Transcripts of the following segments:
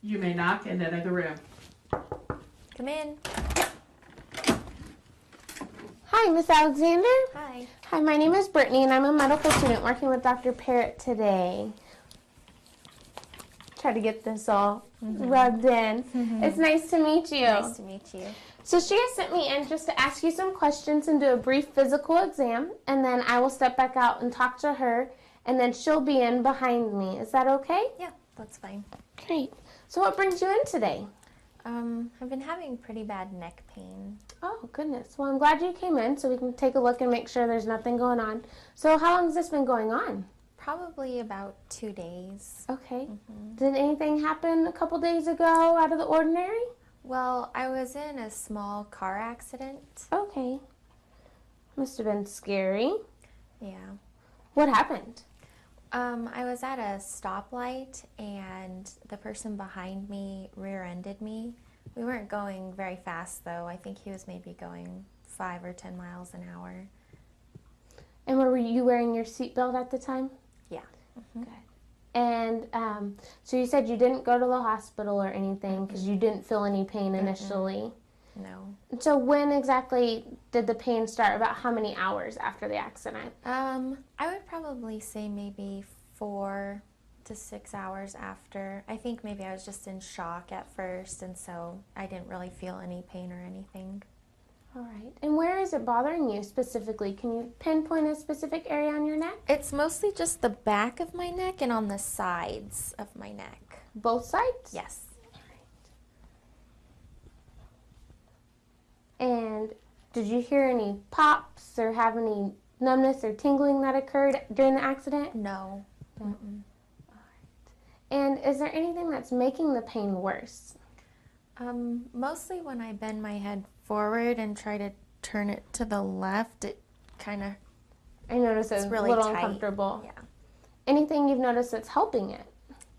You may knock and enter the room. Come in. Hi, Miss Alexander. Hi. Hi, my name is Brittany, and I'm a medical student working with Dr. Parrott today. Try to get this all rubbed in. It's nice to meet you. Nice to meet you. So she has sent me in just to ask you some questions and do a brief physical exam, and then I will step back out and talk to her, and then she'll be in behind me. Is that okay? Yeah, that's fine. Great. So what brings you in today? I've been having pretty bad neck pain. Oh, goodness. Well, I'm glad you came in so we can take a look and make sure there's nothing going on. So how long has this been going on? Probably about 2 days. Okay. Did anything happen a couple days ago out of the ordinary? Well, I was in a small car accident. Okay. Must have been scary. Yeah. What happened? I was at a stoplight and the person behind me rear-ended me. We weren't going very fast though. I think he was maybe going 5 or 10 miles an hour. And were you wearing your seatbelt at the time? Yeah. Good. And so you said you didn't go to the hospital or anything because you didn't feel any pain initially. No. So when exactly did the pain start? About how many hours after the accident? I would probably say maybe 4 to 6 hours after. I think maybe I was just in shock at first, and so I didn't really feel any pain or anything. All right. And where is it bothering you specifically? Can you pinpoint a specific area on your neck? It's mostly just the back of my neck and on the sides of my neck. Both sides? Yes. And did you hear any pops or have any numbness or tingling that occurred during the accident? No. Mm-mm. All right. And is there anything that's making the pain worse? Mostly when I bend my head forward and try to turn it to the left, it kind of... I notice it's really a little tight. uncomfortable. Yeah. Anything you've noticed that's helping it?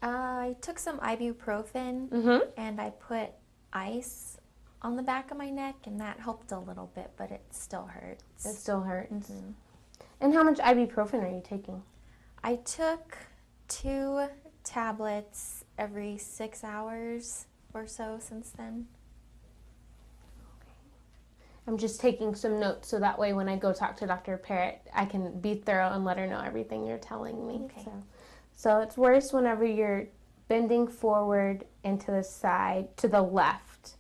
I took some ibuprofen and I put ice on the back of my neck, and that helped a little bit, but it still hurts. It still hurts. And how much ibuprofen are you taking? I took 2 tablets every 6 hours or so since then. I'm just taking some notes so that way when I go talk to Dr. Parrott, I can be thorough and let her know everything you're telling me. Okay. So it's worse whenever you're bending forward and to the side, to the left.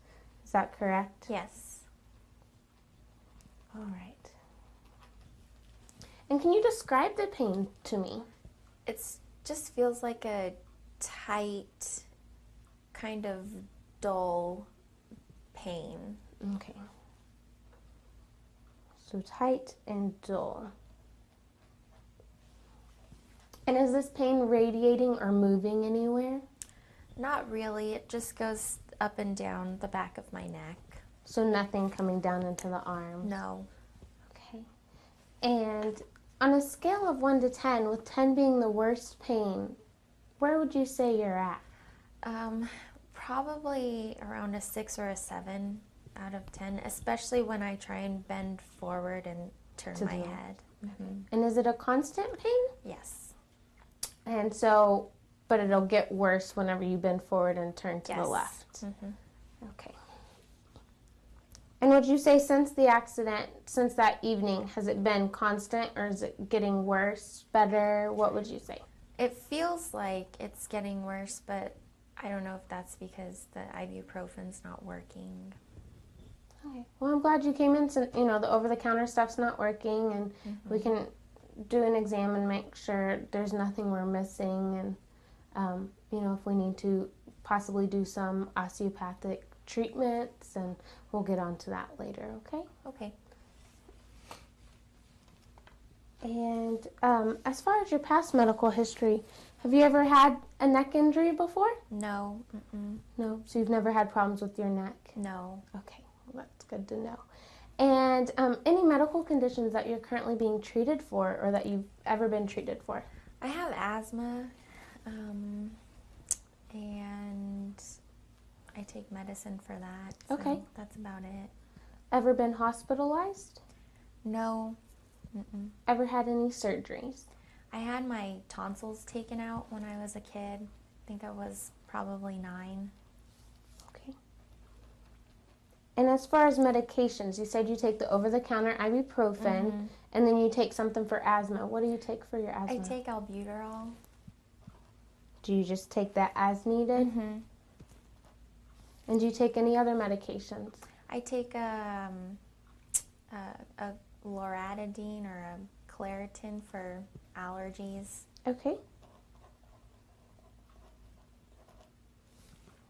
Is that correct? Yes. All right. And can you describe the pain to me? It just feels like a tight, kind of dull pain. Okay. So tight and dull. And is this pain radiating or moving anywhere? Not really. It just goes up and down the back of my neck. So nothing coming down into the arms? No. Okay. And on a scale of 1 to 10, with 10 being the worst pain, where would you say you're at? Probably around a 6 or a 7 out of 10, especially when I try and bend forward and turn my head. And is it a constant pain? Yes. And so, but it'll get worse whenever you bend forward and turn to the left. Okay. And would you say since the accident, since that evening, has it been constant or is it getting worse, better? What would you say? It feels like it's getting worse, but I don't know if that's because the ibuprofen's not working. Okay. Well, I'm glad you came in. So, you know, the over-the-counter stuff's not working, and we can do an exam and make sure there's nothing we're missing. And, you know, if we need to possibly do some osteopathic treatments, and we'll get onto that later, okay? Okay. And as far as your past medical history, have you ever had a neck injury before? No. No? So you've never had problems with your neck? No. Okay, well, that's good to know. And any medical conditions that you're currently being treated for or that you've ever been treated for? I have asthma, and I take medicine for that. So Okay. that's about it. Ever been hospitalized? No. Ever had any surgeries? I had my tonsils taken out when I was a kid. I think that was probably 9. Okay. And as far as medications, you said you take the over-the-counter ibuprofen, and then you take something for asthma. What do you take for your asthma? I take albuterol. Do you just take that as needed? And do you take any other medications? I take a loratadine or a Claritin for allergies. Okay.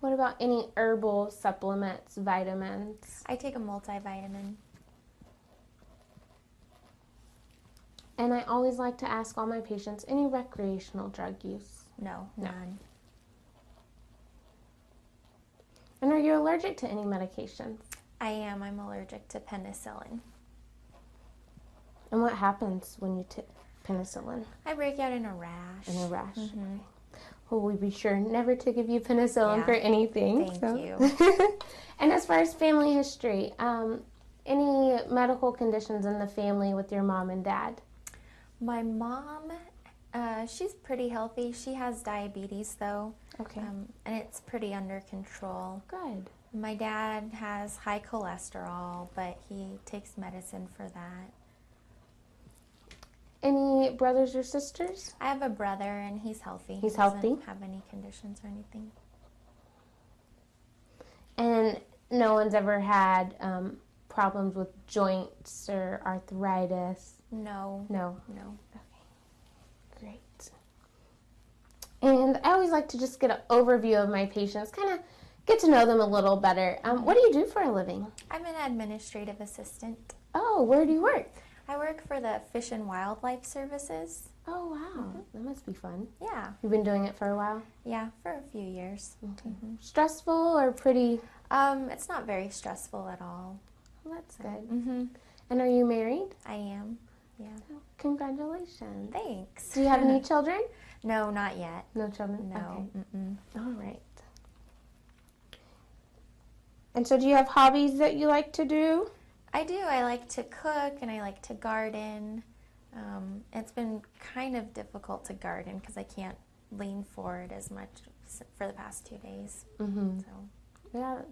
What about any herbal supplements, vitamins? I take a multivitamin. And I always like to ask all my patients, any recreational drug use? No, none. And are you allergic to any medications? I am. I'm allergic to penicillin. And what happens when you take penicillin? I break out in a rash. In a rash? Okay. Well, we'd be sure never to give you penicillin for anything. Thank you. And as far as family history, any medical conditions in the family with your mom and dad? My mom, she's pretty healthy. She has diabetes, though. Okay. And it's pretty under control. Good. My dad has high cholesterol, but he takes medicine for that. Any brothers or sisters? I have a brother, and he's healthy. He's He healthy? doesn't have any conditions or anything. And no one's ever had problems with joints or arthritis? No. No. No. Okay. Great. And I always like to just get an overview of my patients, kind of get to know them a little better. What do you do for a living? I'm an administrative assistant. Oh, where do you work? I work for the Fish and Wildlife Services. Oh, wow. That must be fun. Yeah. You've been doing it for a while? Yeah, for a few years. Okay. Stressful or pretty? It's not very stressful at all. Well, that's good. And are you married? I am. Yeah. Oh, congratulations. Thanks. Do you have any children? No, not yet. No children? No. Okay. All right. And so do you have hobbies that you like to do? I do. I like to cook and I like to garden. It's been kind of difficult to garden because I can't lean forward as much for the past 2 days. So. Yeah, it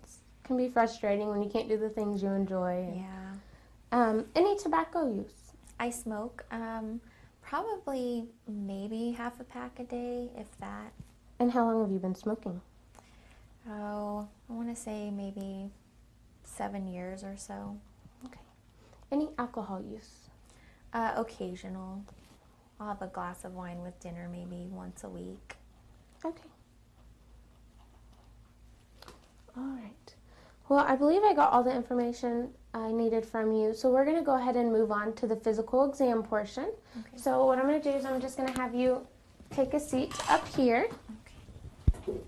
can be frustrating when you can't do the things you enjoy. Yeah. Any tobacco use? I smoke. Probably maybe half a pack a day, if that. And how long have you been smoking? Oh, I want to say maybe 7 years or so. Okay. Any alcohol use? Occasional. I'll have a glass of wine with dinner maybe once a week. Okay. All right. Well, I believe I got all the information I needed from you. So we're going to go ahead and move on to the physical exam portion. Okay. So what I'm going to do is I'm just going to have you take a seat up here. Okay.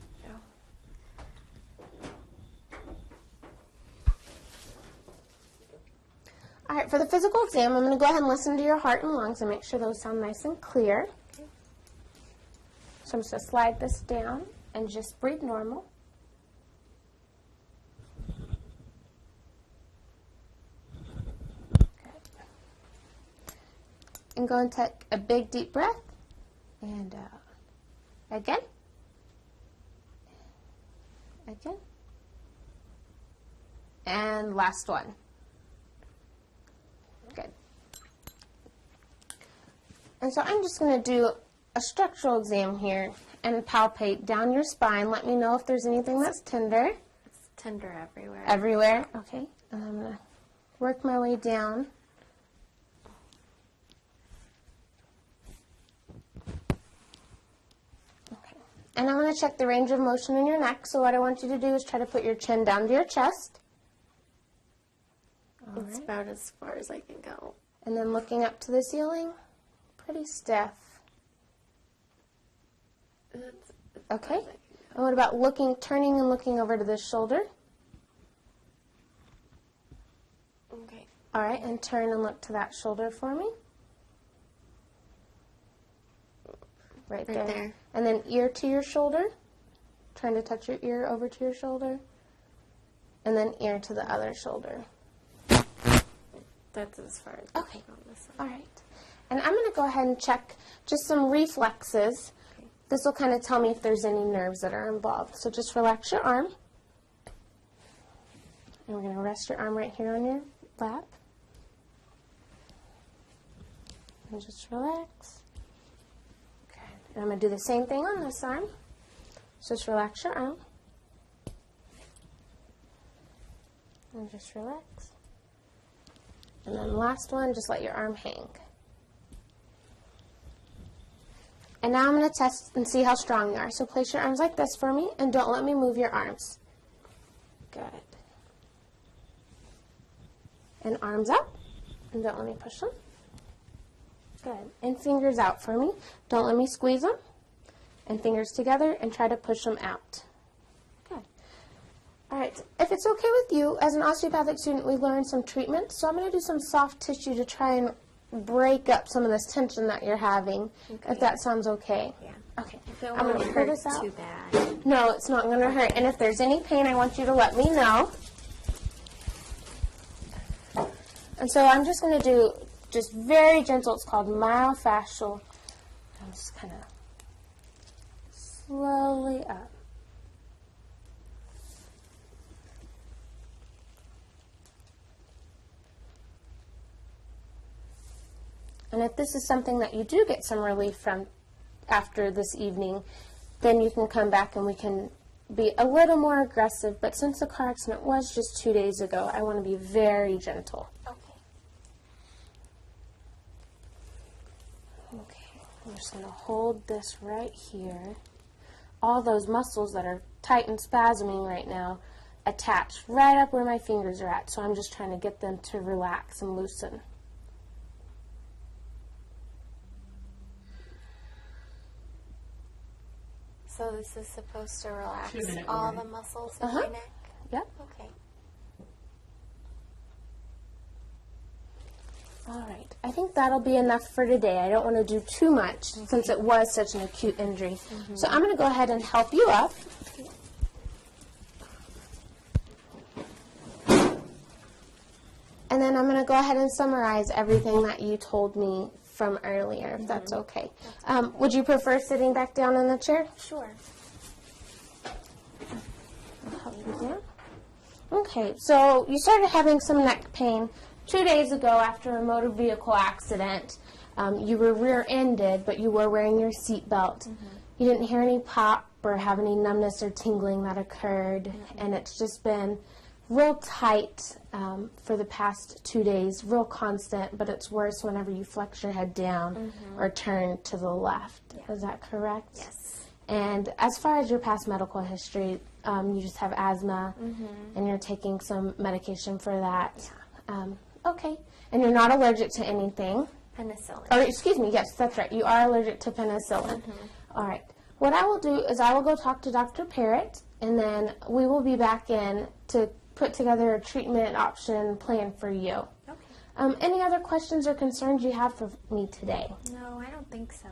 All right, for the physical exam, I'm going to go ahead and listen to your heart and lungs and make sure those sound nice and clear. Okay. So I'm just going to slide this down and just breathe normal. And go and take a big deep breath. And again. Again. And last one. Good. And so I'm just going to do a structural exam here and palpate down your spine. Let me know if there's anything that's tender. It's tender everywhere. Everywhere? Okay. And I'm going to work my way down. Okay. And I'm going to check the range of motion in your neck. So what I want you to do is try to put your chin down to your chest. All It's right. about as far as I can go. And then looking up to the ceiling, pretty stiff. Okay. And what about turning and looking over to the shoulder? Okay. All right, and turn and look to that shoulder for me. Right there. And then ear to your shoulder. Trying to touch your ear over to your shoulder. And then ear to the other shoulder. That's as far as Okay. I can go on this side. All right. And I'm going to go ahead and check just some reflexes. This will kind of tell me if there's any nerves that are involved. So just relax your arm. And we're going to rest your arm right here on your lap. And just relax. Good. And I'm going to do the same thing on this arm. Just relax your arm. And just relax. And then last one, just let your arm hang. And now I'm going to test and see how strong you are. So place your arms like this for me, and don't let me move your arms. Good. And arms up, and don't let me push them. Good. And fingers out for me. Don't let me squeeze them. And fingers together, and try to push them out. Good. All right. If it's okay with you, as an osteopathic student, we learned some treatment. So I'm going to do some soft tissue to try and break up some of this tension that you're having, if that sounds okay. Yeah. Okay. I'm going to pull this out. Too bad. No, it's not going to hurt. And if there's any pain, I want you to let me know. And so I'm just going to do just very gentle. It's called myofascial. I'm just kind of slowly up. And if this is something that you do get some relief from after this evening, then you can come back and we can be a little more aggressive. But since the car accident was just 2 days ago, I want to be very gentle. Okay, I'm just going to hold this right here. All those muscles that are tight and spasming right now attached right up where my fingers are at. So I'm just trying to get them to relax and loosen. So this is supposed to relax all the muscles in my neck? Yep. Okay. All right. I think that'll be enough for today. I don't want to do too much since it was such an acute injury. So I'm going to go ahead and help you up. And then I'm going to go ahead and summarize everything that you told me from earlier, if that's okay. Would you prefer sitting back down in the chair? Sure. I'll help you down. Okay, so you started having some neck pain 2 days ago after a motor vehicle accident. You were rear-ended, but you were wearing your seatbelt. You didn't hear any pop or have any numbness or tingling that occurred, and it's just been real tight for the past 2 days, real constant, but it's worse whenever you flex your head down or turn to the left. Yeah. Is that correct? Yes. And as far as your past medical history, you just have asthma, and you're taking some medication for that. Yeah. Okay. And you're not allergic to anything. Penicillin. Or, excuse me, yes, that's right. You are allergic to penicillin. All right. What I will do is I will go talk to Dr. Parrott, and then we will be back in to put together a treatment option plan for you. Okay. Any other questions or concerns you have for me today? No, I don't think so.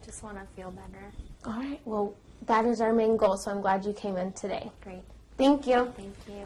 Just want to feel better. All right. Well, that is our main goal, so I'm glad you came in today. Great. Thank you. Thank you.